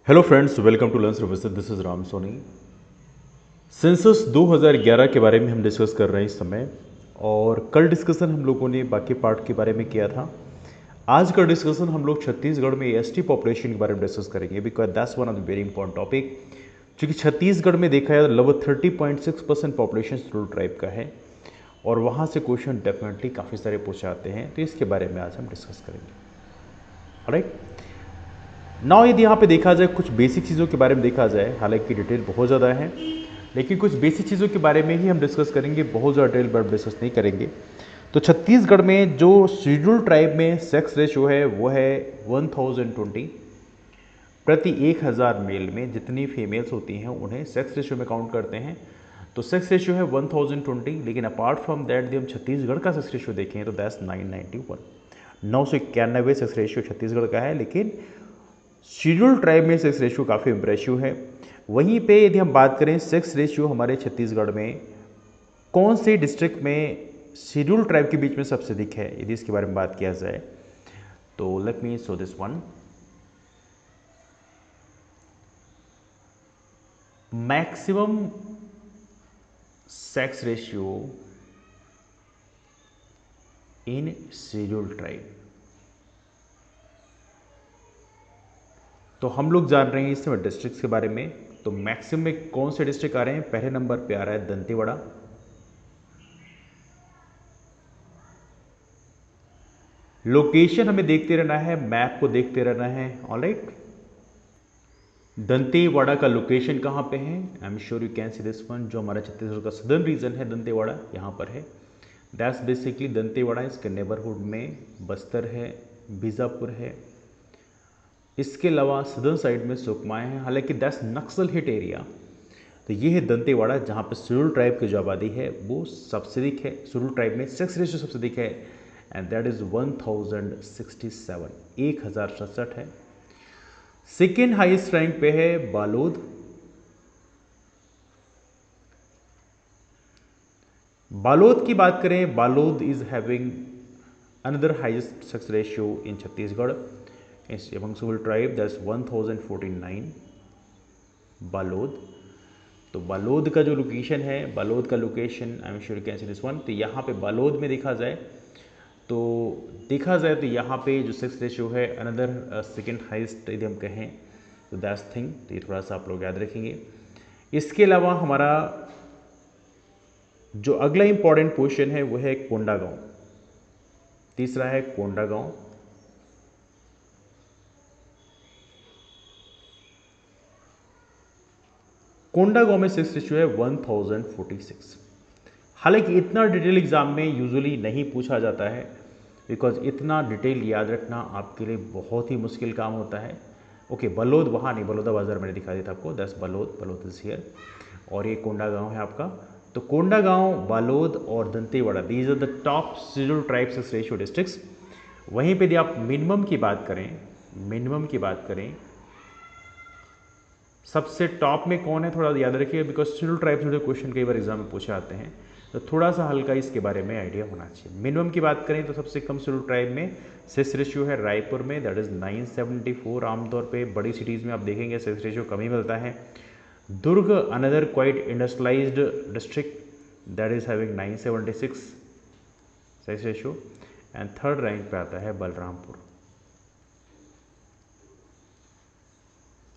Hello friends, welcome to learn services. This is Ram Soni. Census 2011 के बारे में हम डिस्कस कर रहे हैं इस समय, और कल डिस्कशन हम लोगों ने बाकी पार्ट के बारे में किया था। आज का डिस्कशन हम लोग छत्तीसगढ़ में एसटी पॉपुलेशन के बारे में डिस्कस करेंगे, because that's one of the very important topic. क्योंकि छत्तीसगढ़ में देखा जाए तो लगभग 30.6% पॉपुलेशन शेड्यूल ट्राइब का है, और वहाँ से क्वेश्चन डेफिनेटली काफ़ी सारे पूछे आते हैं, तो इसके बारे में आज हम डिस्कस करेंगे। ऑलराइट, नाउ यदि यहाँ पे देखा जाए, कुछ बेसिक चीज़ों के बारे में देखा जाए, हालांकि डिटेल बहुत ज़्यादा है, लेकिन कुछ बेसिक चीज़ों के बारे में ही हम डिस्कस करेंगे, बहुत ज़्यादा डिटेल पर डिस्कस नहीं करेंगे। तो छत्तीसगढ़ में जो शेड्यूल ट्राइब में सेक्स रेशो है वो है 1020 प्रति 1000 मेल में जितनी फीमेल्स होती हैं उन्हें सेक्स रेशो में काउंट करते हैं। तो सेक्स रेशो है 1020, लेकिन अपार्ट फ्रॉम दैट यदि हम छत्तीसगढ़ का सेक्स रेशो देखें तो दैट्स 991। 991 सेक्स रेशो छत्तीसगढ़ का है, लेकिन शेड्यूल ट्राइब में सेक्स रेशियो काफ़ी इम्प्रेसिव है। वहीं पे यदि हम बात करें सेक्स रेशियो हमारे छत्तीसगढ़ में कौन से डिस्ट्रिक्ट में शेड्यूल ट्राइब के बीच में सबसे अधिक है, यदि इसके बारे में बात किया जाए तो let me show this one. Maximum sex ratio in schedule tribe. तो हम लोग जान रहे हैं इस समय डिस्ट्रिक्ट्स के बारे में। तो मैक्सिमम में कौन से डिस्ट्रिक्ट आ रहे हैं? पहले नंबर पे आ रहा है दंतेवाड़ा, लोकेशन हमें देखते रहना है, मैप को देखते रहना है। ऑलराइट, दंतेवाड़ा का लोकेशन कहाँ पे है? I am sure you can see this one. जो हमारा छत्तीसगढ़ का सदर्न रीजन है दंतेवाड़ा, यहाँ पर है। That's basically Dantewada. इसके नेबरहुड में बस्तर है, बीजापुर है, इसके अलावा सदर्न साइड में सुकमा है, हालांकि दैट्स नक्सल हिट एरिया। तो ये है दंतेवाड़ा, जहाँ पे शेड्यूल ट्राइब की जो आबादी है वो सबसे अधिक है। शेड्यूल ट्राइब में सेक्स रेशियो सबसे अधिक है, एंड दैट इज 1067, 1067 है। सेकेंड हाईएस्ट रैंक पे है बालोद। बालोद की बात करें, Balod is having another highest sex ratio in Chhattisgarh among schedule tribe, that's 1049 Balod. तो बालोद का जो लोकेशन है, बालोद का location I am sure can see this one. तो यहाँ पे बालोद में देखा जाए तो यहाँ पे जो सेक्स रेशियो है अनदर सेकेंड हाईएस्ट यदि हम कहें तो दैट्स थिंग। तो ये थोड़ा सा आप लोग याद रखेंगे। इसके अलावा हमारा जो अगला इंपॉर्टेंट पोजीशन है वो है कोंडागांव। तीसरा है कोंडागांव। कोंडागांव में सेक्स रेशियो है 1046। हालांकि इतना डिटेल एग्जाम में यूजुअली नहीं पूछा जाता है, बिकॉज इतना डिटेल याद रखना आपके लिए बहुत ही मुश्किल काम होता है। ओके, बलोद वहाँ नहीं, बलौदा बाजार मैंने दिखा दिया था आपको, 10 बलोद इज हियर, और ये कोंडागांव है आपका। तो कोंडागांव, बालोद और Dantewada, these are the top schedule tribe sex ratio districts. वहीं पे यदि आप मिनिमम की बात करें, सबसे टॉप में कौन है थोड़ा याद रखिएगा, बिकॉज शेड्यूल ट्राइब से क्वेश्चन कई बार एग्जाम में पूछे आते हैं, तो थोड़ा सा हल्का इसके बारे में आइडिया होना चाहिए। मिनिमम की बात करें तो सबसे कम शेड्यूल ट्राइब में सेक्स रेशियो है रायपुर में, दैट इज 974। आमतौर पे बड़ी सिटीज़ में आप देखेंगे सेक्स रेशियो कम ही मिलता है। Durg, another quite industrialised district, that is having 976 sex ratio, and third rank पे आता है बलरामपुर।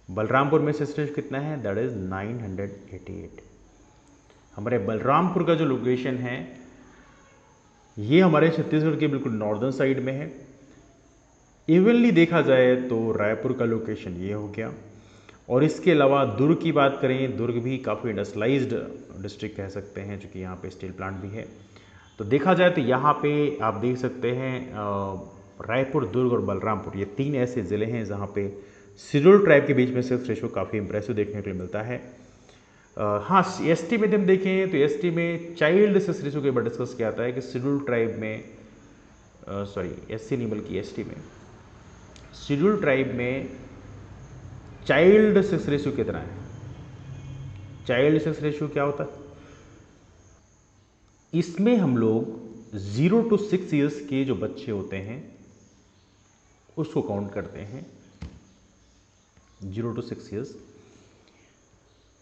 बलरामपुर में सेक्स रेशियो कितना है? That is 988। हमारे बलरामपुर का जो लोकेशन है ये हमारे छत्तीसगढ़ के बिल्कुल नॉर्दर्न साइड में है। इवनली देखा जाए तो रायपुर का लोकेशन ये हो गया, और इसके अलावा दुर्ग की बात करें, दुर्ग भी काफ़ी इंडस्ट्रियलाइज्ड डिस्ट्रिक्ट कह सकते हैं, क्योंकि यहाँ पे स्टील प्लांट भी है। तो देखा जाए तो यहाँ पे आप देख सकते हैं रायपुर, दुर्ग और बलरामपुर, ये तीन ऐसे ज़िले हैं जहाँ पे शेड्यूल ट्राइब के बीच में सेक्स रेशियो काफ़ी इंप्रेसिव देखने के लिए मिलता है। हाँ, एसटी में हम देखें तो एसटी में चाइल्ड सेक्स रेशियो के बारे में डिस्कस किया जाता है कि शेड्यूल ट्राइब में, सॉरी एससी नहीं बल्कि एसटी में, शेड्यूल ट्राइब में चाइल्ड सेक्स रेशियो कितना है? चाइल्ड सेक्स रेशियो क्या होता है? इसमें हम लोग 0 to 6 ईयर्स के जो बच्चे होते हैं उसको काउंट करते हैं। 0 to 6 years।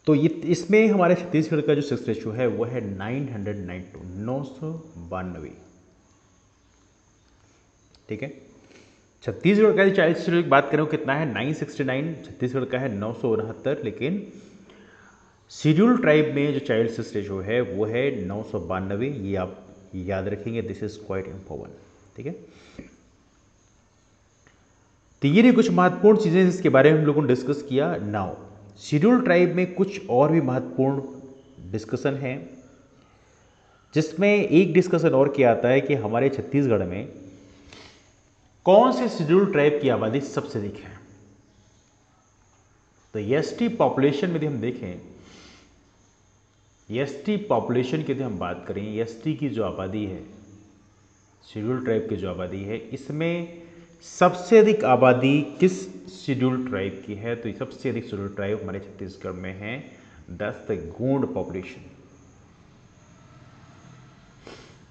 तो ये इसमें हमारे छत्तीसगढ़ का जो सेक्स रेशियो है वो है 992, 992। ठीक है, छत्तीसगढ़ का चाइल्ड रेशियो की बात करें कितना है 969, छत्तीसगढ़ का है 969। लेकिन शेड्यूल ट्राइब में जो चाइल्ड सेक्स रेशियो है वो है 992। ये आप याद रखेंगे, दिस इज क्वाइट इम्पोर्टेंट। ठीक है, तो ये रही कुछ महत्वपूर्ण चीजें जिसके बारे में हम लोगों ने डिस्कस किया। नाउ शेड्यूल ट्राइब में कुछ और भी महत्वपूर्ण डिस्कशन है, जिसमें एक डिस्कशन और किया आता है कि हमारे छत्तीसगढ़ में कौन से शेड्यूल ट्राइब की आबादी सबसे अधिक है। तो एसटी पॉपुलेशन में यदि हम देखें, एसटी पॉपुलेशन की यदि हम बात करें, एसटी की जो आबादी है, शेड्यूल ट्राइब की जो आबादी है, इसमें सबसे अधिक आबादी किस शेड्यूल ट्राइब की है? तो सबसे अधिक शेड्यूल ट्राइब हमारे छत्तीसगढ़ में है, दैट्स द गोंड पॉपुलेशन।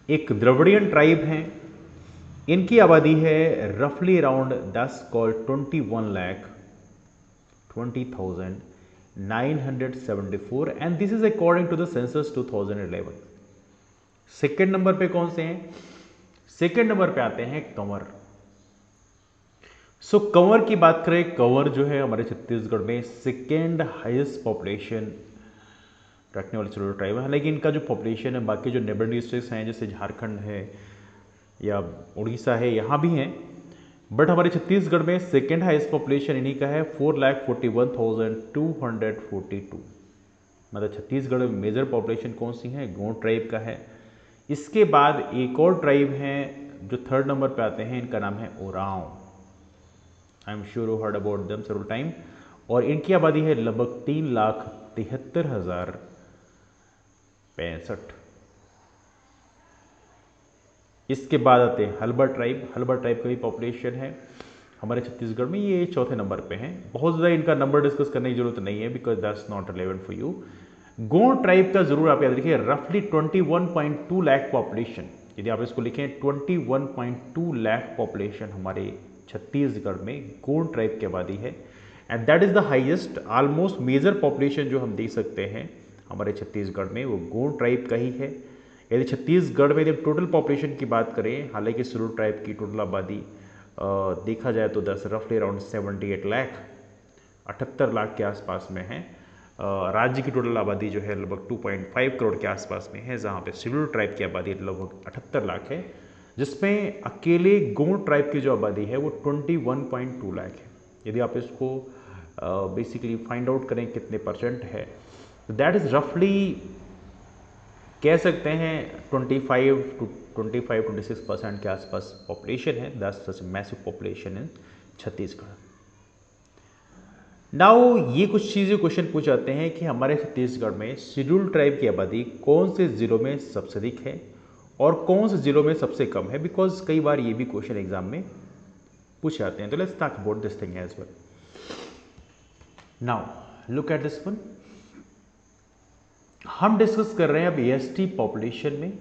एक द्रविड़ियन ट्राइब है, इनकी आबादी है रफली अराउंड 10 कॉल 21,20,974 and this is according to the census 2011। Second number पे कौन से हैं? सेकेंड नंबर पे आते हैं कंवर। सो कंवर की बात करें, कंवर जो है हमारे छत्तीसगढ़ में सेकेंड हाईएस्ट पॉपुलेशन रखने वाले शेड्यूल ट्राइब है। लेकिन इनका जो पॉपुलेशन है बाकी जो नेबरिंग डिस्ट्रिक्ट्स हैं जैसे झारखंड है या उड़ीसा है, यहाँ भी हैं, बट हमारे छत्तीसगढ़ में सेकेंड हाईएस्ट पॉपुलेशन इन्हीं का है 4,41,242। मतलब छत्तीसगढ़ में मेजर पॉपुलेशन कौन सी है? गोंड ट्राइब का है। इसके बाद एक और ट्राइब हैं जो थर्ड नंबर पे आते हैं, इनका नाम है Oram. I am sure you heard about them several time. और इनकी आबादी है लगभग 3,73,065। इसके बाद आते हैं हल्बा ट्राइब। हल्बा ट्राइब का भी पॉपुलेशन है हमारे छत्तीसगढ़ में, ये चौथे नंबर पे हैं। बहुत ज़्यादा इनका नंबर डिस्कस करने की जरूरत नहीं है because that's not relevant for you. Gond tribe का जरूर आप याद रखिए, रफली 21.2 लाख पॉपुलेशन। यदि आप इसको लिखें 21.2 लाख पॉपुलेशन हमारे छत्तीसगढ़ में गोंड ट्राइब की आबादी है and that is the highest. Almost major population जो हम देख सकते हैं हमारे छत्तीसगढ़ में वो गोंड ट्राइब का ही है। यदि छत्तीसगढ़ में यदि टोटल पॉपुलेशन की बात करें, हालांकि शेड्यूल ट्राइब की टोटल आबादी देखा जाए तो 10 रफली अराउंड 78 लाख, 78 लाख के आसपास में है। राज्य की टोटल आबादी जो है लगभग 2.5 करोड़ के आसपास में है, जहाँ पे शेड्यूल ट्राइब की आबादी लगभग 78 लाख है, जिसमें अकेले गोंड ट्राइब की जो आबादी है वो 21.2 लाख है। यदि आप इसको बेसिकली फाइंड आउट करें कितने परसेंट है, तो दैट इज रफली कह सकते हैं 25-26% के आसपास पॉपुलेशन है। That's such massive population in Chhattisgarh. Now ये कुछ चीज़ें क्वेश्चन पूछ जाते हैं कि हमारे छत्तीसगढ़ में शेड्यूल ट्राइब की आबादी कौन से जिलों में सबसे अधिक है और कौन से जिलों में सबसे कम है, बिकॉज कई बार ये भी क्वेश्चन एग्जाम में पूछ जाते हैं। तो let's talk about this thing as well. Now look at this one. हम डिस्कस कर रहे हैं अब एसटी पॉपुलेशन में।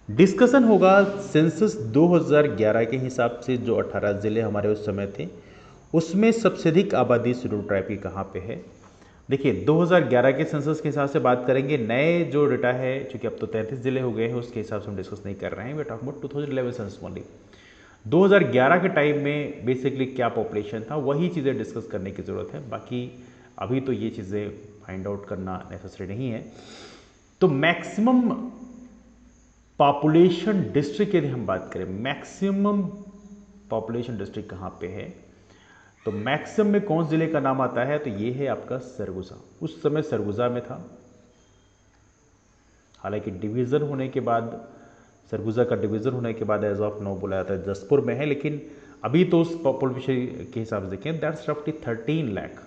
डिस्कशन होगा सेंसस 2011 के हिसाब से, जो 18 जिले हमारे उस समय थे, उसमें सबसे अधिक आबादी शेड्यूल ट्राइब की कहाँ पे है। देखिए 2011 के सेंसस के हिसाब से बात करेंगे, नए जो डेटा है चूंकि अब तो 33 जिले हो गए हैं उसके हिसाब से हम डिस्कस नहीं कर रहे हैं, we talk about 2011 census only. 2011 के टाइम में बेसिकली क्या पॉपुलेशन था वही चीज़ें डिस्कस करने की ज़रूरत है, बाकी अभी तो ये चीज़ें फाइंड आउट करना नेसेसरी नहीं है। तो मैक्सिमम पॉपुलेशन डिस्ट्रिक्ट यदि हम बात करें, मैक्सिमम पॉपुलेशन डिस्ट्रिक्ट कहाँ पे है, तो मैक्सिमम में कौन जिले का नाम आता है, तो ये है आपका सरगुजा। उस समय सरगुजा में था, हालांकि डिवीज़न होने के बाद, सरगुजा का डिवीज़न होने के बाद एज ऑफ नाउ बोला जाता है जसपुर में है, लेकिन अभी तो उस पॉपुलेशन के हिसाब से देखें दैट्स रफली 13 लाख,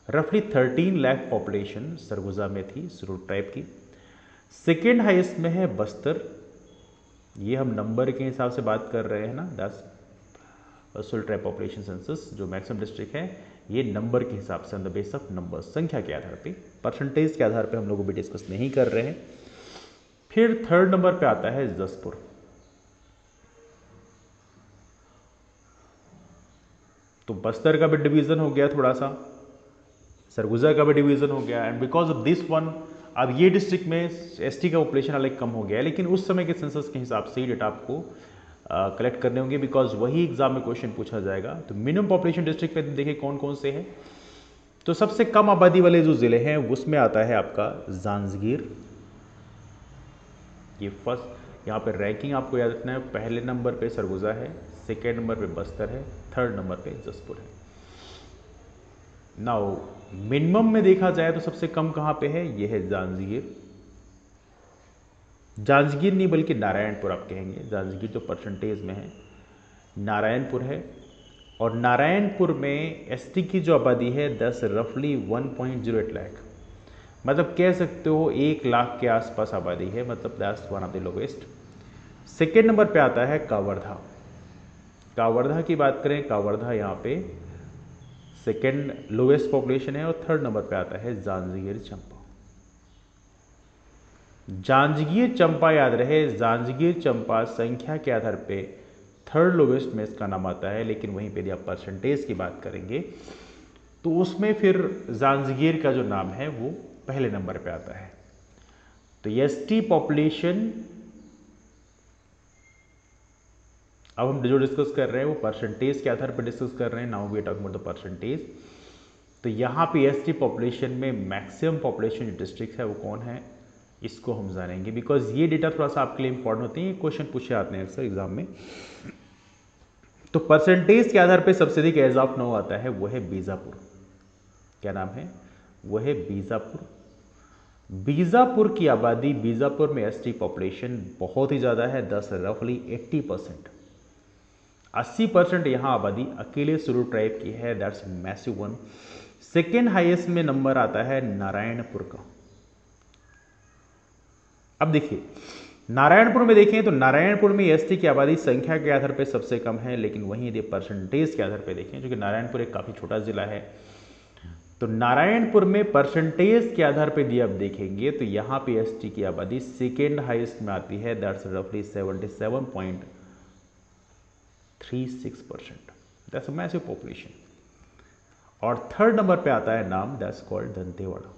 रफली 13 लाख पॉपुलेशन सरगुजा में थी शेड्यूल ट्राइब की। सेकेंड हाईएस्ट में है बस्तर, ये हम नंबर के हिसाब से बात कर रहे हैं ना, that's schedule tribe population census जो मैक्सिमम डिस्ट्रिक्ट है, ये नंबर के हिसाब से, on the base of number, संख्या के आधार पे, परसेंटेज के आधार पे हम लोग भी डिस्कस नहीं कर रहे हैं। फिर थर्ड नंबर पे आता है जसपुर। तो बस्तर का भी डिवीज़न हो गया थोड़ा सा, सरगुजा का भी डिवीज़न हो गया, and because of this one अब ये डिस्ट्रिक्ट में एसटी का पॉपुलेशन अलग कम हो गया है, लेकिन उस समय के सेंसस के हिसाब से ही डेटा आपको कलेक्ट करने होंगे, बिकॉज वही एग्जाम में क्वेश्चन पूछा जाएगा। तो मिनिमम पॉपुलेशन डिस्ट्रिक्ट में देखें कौन कौन से हैं। तो सबसे कम आबादी वाले जो ज़िले हैं उसमें आता है आपका जांजगीर। ये फर्स्ट यहाँ पे रैंकिंग आपको याद रखना है, पहले नंबर पे सरगुजा है, सेकेंड नंबर पे बस्तर है, थर्ड नंबर पे जसपुर है। नाउ मिनिमम में देखा जाए तो सबसे कम कहाँ पे है, ये है जांजगीर। जांजगीर नहीं बल्कि नारायणपुर आप कहेंगे, जांजगीर तो परसेंटेज में है, नारायणपुर है। और नारायणपुर में एसटी की जो आबादी है 10 रफली 1.08 लाख, मतलब कह सकते हो 1 लाख के आसपास आबादी है, मतलब that's one of the lowest. Second number पे आता है कावर्धा। कावर्धा की बात करें, कावर्धा यहाँ पे सेकेंड लोवेस्ट पॉपुलेशन है। और थर्ड नंबर पे आता है जांजगीर चंपा। जांजगीर चंपा याद रहे, जांजगीर चंपा संख्या के आधार पे थर्ड लोवेस्ट में इसका नाम आता है, लेकिन वहीं पे यदि आप परसेंटेज की बात करेंगे तो उसमें फिर जांजगीर का जो नाम है वो पहले नंबर पे आता है। तो एसटी पॉपुलेशन अब हम जो डिस्कस कर रहे हैं वो परसेंटेज के आधार पर डिस्कस कर रहे हैं। Now we are talking about the percentage. तो यहाँ पे एसटी पॉपुलेशन में मैक्सिमम पॉपुलेशन जो डिस्ट्रिक्ट है वो कौन है, इसको हम जानेंगे, बिकॉज ये डेटा थोड़ा सा आपके लिए इंपॉर्टेंट होते हैं, ये क्वेश्चन पूछे आते हैं अक्सर एग्जाम में। तो परसेंटेज के आधार पे सबसे अधिक एज ऑफ नाउ आता है वो है बीजापुर। क्या नाम है, वो है बीजापुर। बीजापुर की आबादी, बीजापुर में एसटी पॉपुलेशन बहुत ही ज़्यादा है, 10 रफली 80%, 80% यहाँ आबादी अकेले शेड्यूल्ड ट्राइब की है, that's massive one. Second highest में नंबर आता है नारायणपुर का। अब देखिए नारायणपुर में देखें तो नारायणपुर में एसटी की आबादी संख्या के आधार पर सबसे कम है, लेकिन वहीं यदि परसेंटेज के आधार पर देखें, क्योंकि नारायणपुर एक काफ़ी छोटा जिला है, तो नारायणपुर में परसेंटेज के आधार पर यदि आप देखेंगे तो यहाँ पे एसटी की आबादी सेकेंड हाईएस्ट में आती है, दैट्स रफली 77.36%, दैट्स अ मैसिव पॉपुलेशन। और थर्ड नंबर पे आता है नाम, दैट्स कॉल्ड दंतेवाड़ा।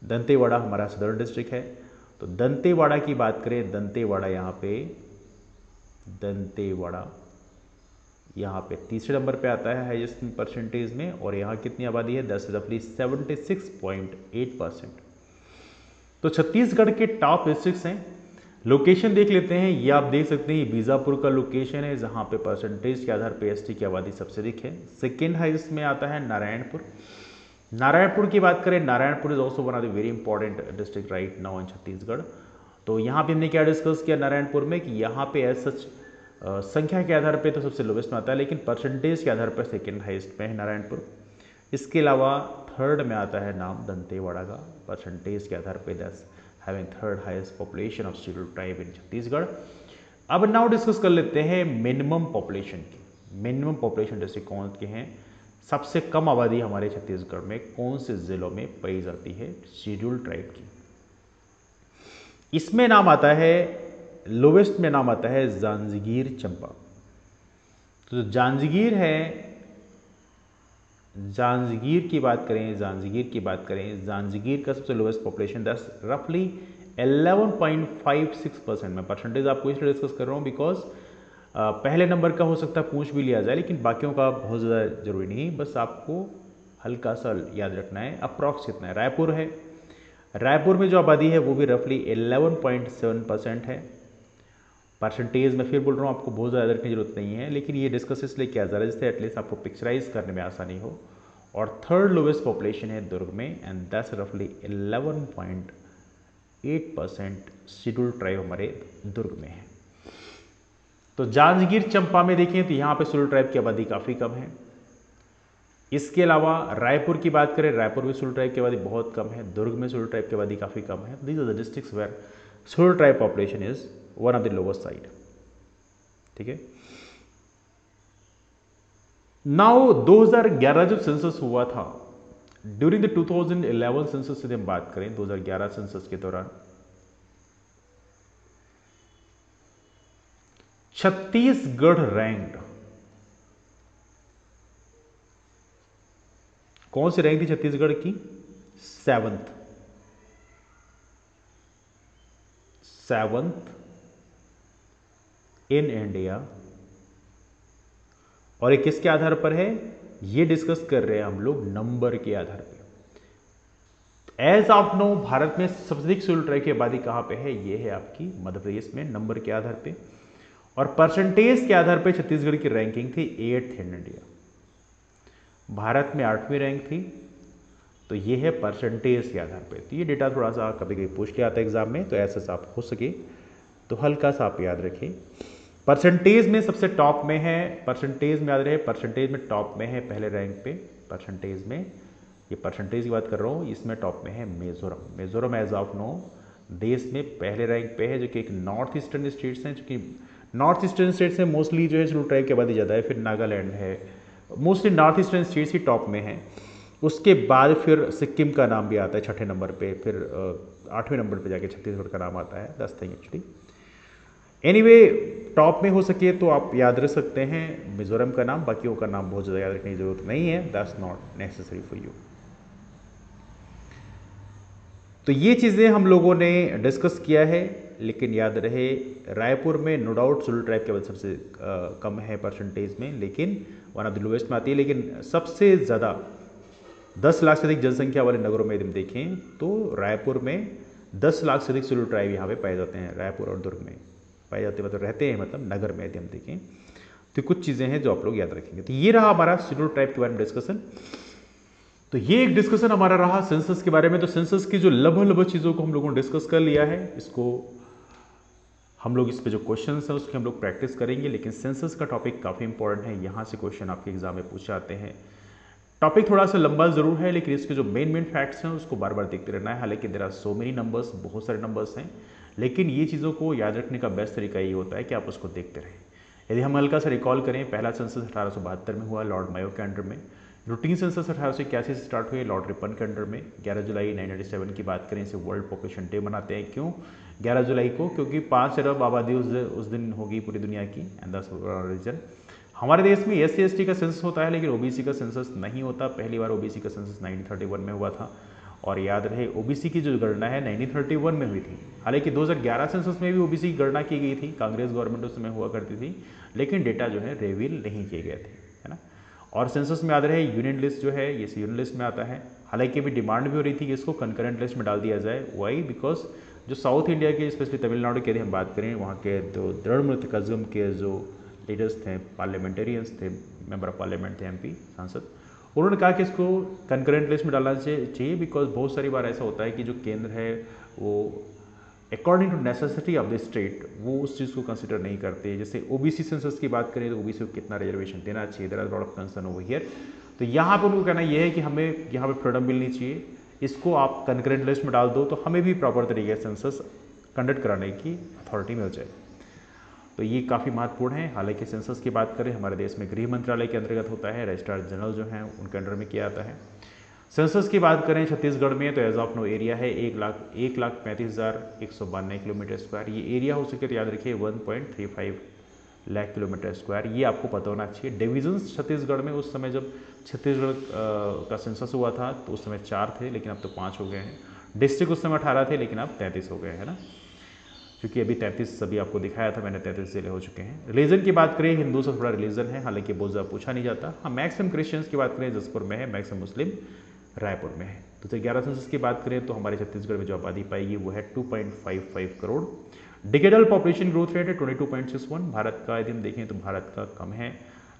दंतेवाड़ा हमारा सदर डिस्ट्रिक्ट है। तो दंतेवाड़ा की बात करें, दंतेवाड़ा यहाँ पे तीसरे नंबर पे आता है हाईएस्ट परसेंटेज में, और यहाँ कितनी आबादी है, 10 रफली 76.8%। तो छत्तीसगढ़ के टॉप डिस्ट्रिक्ट्स हैं। लोकेशन देख लेते हैं, ये आप देख सकते हैं, ये बीजापुर का लोकेशन है जहाँ पे परसेंटेज के आधार पे एसटी की आबादी सबसे अधिक है। सेकेंड हाईएस्ट में आता है नारायणपुर। नारायणपुर की बात करें, Narayanpur is also one of the very important district right now in Chhattisgarh. तो यहाँ पे हमने क्या डिस्कस किया नारायणपुर में, कि यहाँ पे एज सच संख्या के आधार पे तो सबसे लोवेस्ट में आता है, लेकिन परसेंटेज के आधार पर सेकेंड हाईएस्ट में है नारायणपुर। इसके अलावा थर्ड में आता है नाम दंतेवाड़ा का, परसेंटेज के आधार पर that's having third highest population of scheduled tribe in Chhattisgarh. अब नाउ डिस्कस कर लेते हैं मिनिमम पॉपुलेशन की। मिनिमम पॉपुलेशन डिस्ट्रिक्ट कौन के हैं, सबसे कम आबादी हमारे छत्तीसगढ़ में कौन से जिलों में पाई जाती है शेड्यूल्ड ट्राइब की। इसमें नाम आता है, लोवेस्ट में नाम आता है जांजगीर चंपा। तो जो जांजगीर है, जांजगीर की बात करें, जांजगीर का सबसे लोवेस्ट पॉपुलेशन 10 रफली 11.56%। मैं परसेंटेज आपको इसलिए डिस्कस कर रहा हूँ बिकॉज पहले नंबर का हो सकता है पूछ भी लिया जाए, लेकिन बाकियों का बहुत ज़्यादा जरूरी नहीं, बस आपको हल्का सा याद रखना है अप्रॉक्स कितना है। रायपुर है, रायपुर में जो आबादी है वो भी रफली 11.7% है। परसेंटेज में फिर बोल रहा हूँ, आपको बहुत ज़्यादा रखने की जरूरत नहीं है, लेकिन ये डिस्कस इसलिए किया जा रहा है जिससे एटलीस्ट आपको पिक्चराइज करने में आसानी हो। और थर्ड लोवेस्ट पॉपुलेशन है दुर्ग में, एंड दैट्स रफली 11.8% शेड्यूल्ड ट्राइब हमारे दुर्ग में है। तो जांजगीर चंपा में देखें तो यहाँ पे शेड्यूल्ड ट्राइब की आबादी काफ़ी कम है। इसके अलावा रायपुर की बात करें, रायपुर में शेड्यूल्ड ट्राइब की आबादी बहुत कम है, दुर्ग में शेड्यूल्ड ट्राइब की आबादी काफ़ी कम है। These are the districts where scheduled tribe population is one of the lowest side. ठीक है। नाउ 2011 जब सेंसस हुआ था, ड्यूरिंग द 2011 सेंसस से हम बात करें, 2011 सेंसस के दौरान छत्तीसगढ़ रैंक्ड कौन सी रैंक थी छत्तीसगढ़ की? 7th in India. और ये किसके आधार पर है? ये डिस्कस कर रहे हैं हम लोग नंबर के आधार पे। एज ऑफ नो भारत में सबसे अधिक शेड्यूल ट्राइब की आबादी कहां पे है? ये है आपकी मध्य प्रदेश में, नंबर के आधार पे। और परसेंटेज के आधार पे छत्तीसगढ़ की रैंकिंग थी 8th इन इंडिया। भारत में 8वीं रैंक थी। तो ये है परसेंटेज के आधार पे। तो ये डेटा थोड़ा सा कभी कभी पूछ लिया आता है एग्जाम में, तो ऐसा आप हो सके तो हल्का सा आप याद रखें। परसेंटेज में सबसे टॉप में है, परसेंटेज में याद रहे, परसेंटेज में टॉप में है पहले रैंक पे। परसेंटेज में, ये परसेंटेज की बात कर रहा हूँ, इसमें टॉप में है Mizoram. Mizoram as of now देश में पहले रैंक पे है, जो कि एक नॉर्थ ईस्टर्न स्टेट्स हैं, जो कि नॉर्थ ईस्टर्न स्टेट्स में मोस्टली जो है शेड्यूल ट्राइब की आबादी ज़्यादा है। फिर नागालैंड है, मोस्टली नॉर्थ ईस्टर्न स्टेट्स ही टॉप में है। उसके बाद फिर सिक्किम का नाम भी आता है 6ठे नंबर पे, फिर 8वें नंबर पे जाके छत्तीसगढ़ का नाम आता है, 10 थिंग एक्चुअली। एनीवे टॉप में हो सके तो आप याद रख सकते हैं मिजोरम का नाम, बाकियों का नाम बहुत ज़्यादा याद रखने की जरूरत नहीं है, that's not necessary for you. तो ये चीज़ें हम लोगों ने डिस्कस किया है, लेकिन याद रहे रायपुर में नो डाउट शेड्यूल ट्राइब के बाद सबसे कम है परसेंटेज में, लेकिन वन ऑफ द लोवेस्ट में आती है। लेकिन सबसे ज़्यादा 10 लाख से अधिक जनसंख्या वाले नगरों में यदि हम देखें तो रायपुर में 10 लाख से अधिक शेड्यूल ट्राइब यहाँ पे पाए जाते हैं। रायपुर और दुर्ग में पाए जाते हैं, मतलब रहते हैं, मतलब नगर में यदि हम देखें तो कुछ चीज़ें हैं जो आप लोग याद रखेंगे। तो ये रहा हमारा शेड्यूल ट्राइब के बारे में डिस्कशन। तो ये एक डिस्कशन हमारा रहा सेंसस के बारे में। तो सेंसस की जो लगभग चीज़ों को हम लोगों ने डिस्कस कर लिया है, इसको हम लोग इस पे जो क्वेश्चन है उसकी हम लोग प्रैक्टिस करेंगे। लेकिन सेंसस का टॉपिक काफ़ी इंपॉर्टेंट है, यहाँ से क्वेश्चन आपके एग्जाम में पूछे जाते हैं। टॉपिक थोड़ा सा लंबा जरूर है, लेकिन इसके जो मेन फैक्ट्स हैं उसको बार बार देखते रहना है। हालांकि there are so many numbers, बहुत सारे नंबर्स हैं, लेकिन ये चीज़ों को याद रखने का बेस्ट तरीका ये होता है कि आप उसको देखते रहें। यदि हम हल्का सा रिकॉल करें, पहला सेंसस 1872 में हुआ लॉर्ड मायो के अंडर में। रूटीन सेंसस 1881 से स्टार्ट हुए लॉर्ड रिपन के अंडर में। 11 जुलाई 1997 की बात करें, इसे वर्ल्ड पॉपुलेशन डे मनाते हैं। क्यों 11 जुलाई को? क्योंकि 5 अरब आबादी उस दिन होगी पूरी दुनिया की, एंड दैट्स रीजन। हमारे देश में SC/ST का सेंसस होता है, लेकिन OBC का सेंसस नहीं होता। पहली बार OBC का सेंसस 1931 में हुआ था। और याद रहे OBC की जो गणना है 1931 में हुई थी। हालांकि 2011 सेंसस में भी OBC की गणना की गई थी, कांग्रेस गवर्नमेंट उस समय हुआ करती थी, लेकिन डेटा जो है रिवील नहीं किए गए थे, है ना। और सेंसस में याद रहे यूनियन लिस्ट जो है ये यूनियन लिस्ट में आता है। हालांकि अभी डिमांड भी हो रही थी कि इसको कंकरेंट लिस्ट में डाल दिया जाए। वाई? बिकॉज जो साउथ इंडिया के स्पेशली तमिलनाडु के यदि हम बात करें, वहाँ के जो द्रढ़ के जो लीडर्स थे, पार्लियामेंटेरियंस थे, मेंबर ऑफ पार्लियामेंट थे, MP सांसद, उन्होंने कहा कि इसको कंकरेंट लिस्ट में डालना चाहिए। बिकॉज बहुत सारी बार ऐसा होता है कि जो केंद्र है वो according to necessity of the state वो उस चीज़ को कंसिडर नहीं करते। जैसे OBC सेंसस की बात करें तो OBC को कितना रिजर्वेशन देना चाहिए, there are lot of concern over here. तो यहाँ पर उनको कहना यह है कि हमें यहाँ पे फ्रीडम मिलनी चाहिए, इसको आप कंकरेंट लिस्ट में डाल दो तो हमें भी प्रॉपर तरीके से सेंसस कंडक्ट कराने की अथॉरिटी मिल जाए। तो ये काफ़ी महत्वपूर्ण है। हालांकि सेंसस की बात करें, हमारे देश में गृह मंत्रालय के अंतर्गत होता है, रजिस्ट्रार जनरल जो हैं उनके अंडर में किया जाता है। सेंसस की बात करें छत्तीसगढ़ में तो एज ऑफ नो एरिया है 1,35,192 किलोमीटर स्क्वायर। ये एरिया हो सके तो याद रखिए 1.35 लाख किलोमीटर स्क्वायर, ये आपको पता होना चाहिए। डिविजन्स छत्तीसगढ़ में उस समय जब छत्तीसगढ़ का सेंसस हुआ था तो उस समय 4 थे, लेकिन अब तो 5 हो गए हैं। डिस्ट्रिक्ट उस समय 18 थे, लेकिन अब 33 हो गए हैं ना, क्योंकि अभी 33 सभी आपको दिखाया था मैंने, 33 जिले हो चुके हैं। रिलीजन की बात करें, हिंदू से थोड़ा रिलीजन है, हालांकि बहुत ज़्यादा पूछा नहीं जाता। हाँ, मैक्सिमम क्रिश्चियंस की बात करें जसपुर में है, मैक्सिमम मुस्लिम रायपुर में है। 2011 सेंसस की बात करें तो हमारे छत्तीसगढ़ में जो आबादी पाएगी वो है 2.55 crore. Decadal population growth rate है 22.61। भारत का यदि हम देखें तो भारत का कम है,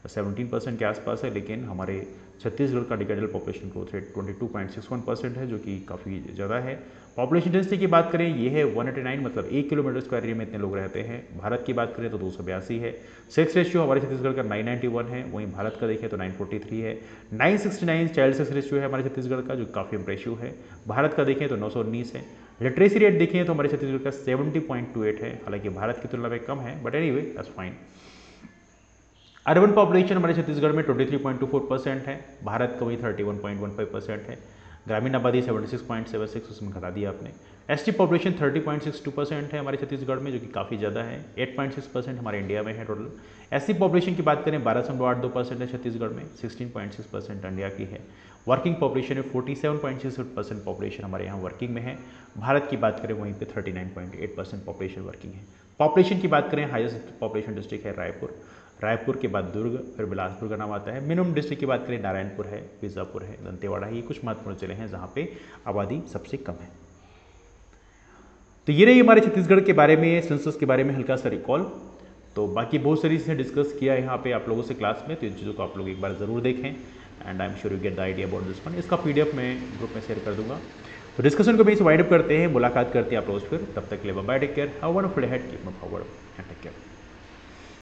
17% के आसपास है, लेकिन हमारे छत्तीसगढ़ का डिकेडल पॉपुलेशन ग्रोथ रेट 22.61% है, जो कि काफ़ी ज़्यादा है। पॉपुलेशन डेंसिटी की बात करें ये है 189, मतलब 1 किलोमीटर स्क्वायर एरिया में इतने लोग रहते हैं। भारत की बात करें तो 282 है। सेक्स रेशियो हमारे छत्तीसगढ़ का 991 है, वहीं भारत का देखें तो 943 है। 969 चाइल्ड सेक्स रेशियो है हमारे छत्तीसगढ़ का, जो काफ़ी इंप्रेसिव है। भारत का देखें तो 919 है। लिटरेसी रेट देखें तो हमारे छत्तीसगढ़ का 70.28 है, हालांकि भारत की तुलना में कम है, but anyway that's fine. Urban population हमारे छत्तीसगढ़ में 23.24% है, भारत का वही 31.15% है। ग्रामीण आबादी 76.76, उसमें घटा दिया आपने। एसटी पॉपुलेशन 30.62% है हमारे छत्तीसगढ़ में, जो कि काफ़ी ज़्यादा है। 8.6% हमारे इंडिया में है टोटल। एससी पॉपुलेशन की बात करें 12.82% है छत्तीसगढ़ में, 16.6% इंडिया की है। वर्किंग पॉपुलेशन में 47.6% पॉपुलेशन हमारे यहाँ वर्किंग में है। भारत की बात करें वहीं पे 39.8% पॉपुलेशन वर्किंग है। पॉपुलेशन की बात करें, हाईएस्ट पॉपुलेशन डिस्ट्रिक्ट है रायपुर, रायपुर के बाद दुर्ग, फिर बिलासपुर का नाम आता है। मिनिमम डिस्ट्रिक्ट की बात करें नारायणपुर है, बीजापुर है, दंतेवाड़ा है। ये कुछ महत्वपूर्ण जिले हैं जहाँ पे आबादी सबसे कम है। तो ये रही हमारे छत्तीसगढ़ के बारे में, सेंसस के बारे में हल्का सा रिकॉल। तो बाकी बहुत सारी चीज़ें डिस्कस किया यहाँ पे आप लोगों से क्लास में, तो इन चीज़ों को आप लोग एक बार ज़रूर देखें and I am sure you get the idea about this one. इसका PDF मैं ग्रुप में शेयर कर दूंगा। तो डिस्कशन को भी वाइड अप करते हैं, मुलाकात करते हैं आप लोग फिर। तब तक के लिए bye, take care, have a wonderful day ahead, keep moving forward and take care.